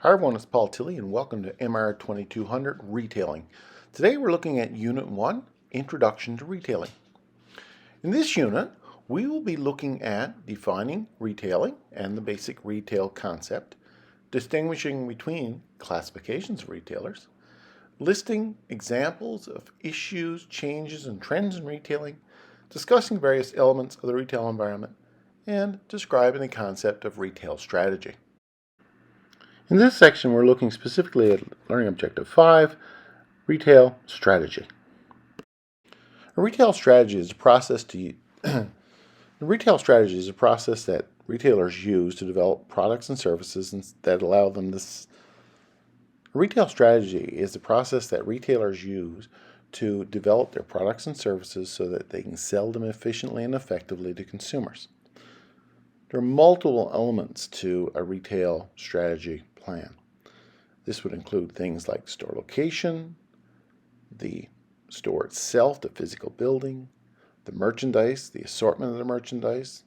Hi everyone, it's Paul Tilley and welcome to MR2200 Retailing. Today we're looking at Unit 1, Introduction to Retailing. In this unit, we will be looking at defining retailing and the basic retail concept, distinguishing between classifications of retailers, listing examples of issues, changes, and trends in retailing, discussing various elements of the retail environment, and describing the concept of retail strategy. In this section, we're looking specifically at Learning Objective 5, Retail Strategy. A retail strategy is a process that retailers use to develop products and services that allow them this. A retail strategy is the process that retailers use to develop their products and services so that they can sell them efficiently and effectively to consumers. There are multiple elements to a retail strategy plan. This would include things like store location, the store itself, the physical building, the merchandise, the assortment of the merchandise,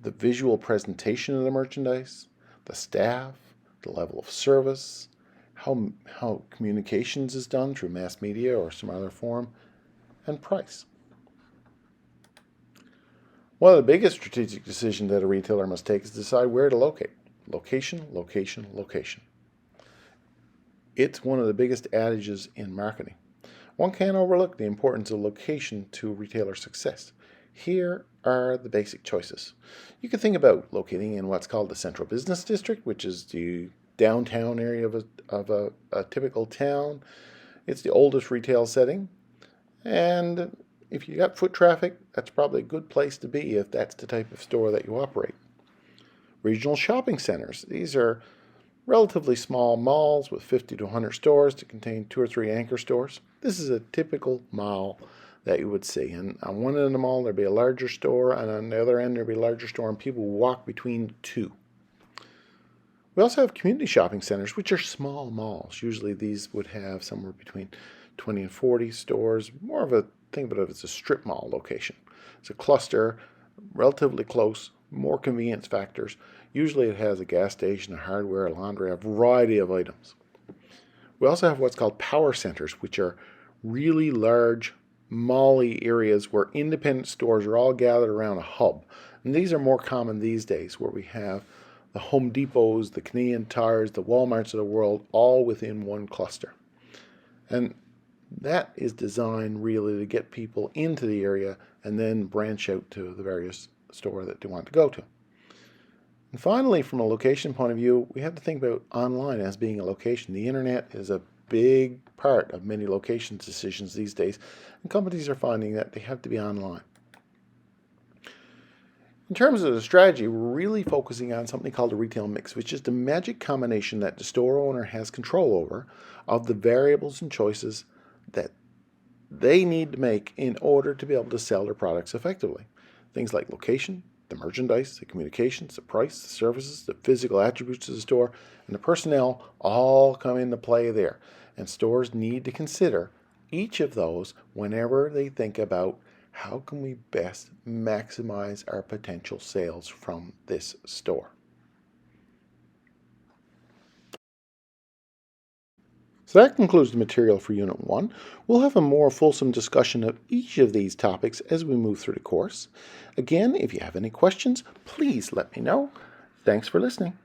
the visual presentation of the merchandise, the staff, the level of service, how communications is done through mass media or some other form, and price. One of the biggest strategic decisions that a retailer must take is decide where to locate. Location, location, location. It's one of the biggest adages in marketing. One can't overlook the importance of location to retailer success. Here are the basic choices. You can think about locating in what's called the central business district, which is the downtown area of a typical town. It's the oldest retail setting, and if you got foot traffic, that's probably a good place to be if that's the type of store that you operate. Regional shopping centers. These are relatively small malls with 50 to 100 stores to contain 2 or 3 anchor stores. This is a typical mall that you would see. And on one end of the mall, there'd be a larger store, and on the other end, there'd be a larger store, and people walk between the two. We also have community shopping centers, which are small malls. Usually these would have somewhere between 20 and 40 stores, more of a think about it as a strip mall location. It's a cluster, relatively close, more convenience factors. Usually it has a gas station, a hardware, a laundry, a variety of items. We also have what's called power centers, which are really large mall-y areas where independent stores are all gathered around a hub. And these are more common these days, where we have the Home Depots, the Canadian Tires, the Walmarts of the world, all within one cluster. And that is designed really to get people into the area and then branch out to the various stores that they want to go to. And finally, from a location point of view, we have to think about online as being a location. The internet is a big part of many location decisions these days, and companies are finding that they have to be online. In terms of the strategy, we're really focusing on something called a retail mix, which is the magic combination that the store owner has control over of the variables and choices that they need to make in order to be able to sell their products effectively. Things like location, the merchandise, the communications, the price, the services, the physical attributes of the store, and the personnel all come into play there. And stores need to consider each of those whenever they think about how can we best maximize our potential sales from this store. So that concludes the material for Unit 1. We'll have a more fulsome discussion of each of these topics as we move through the course. Again, if you have any questions, please let me know. Thanks for listening.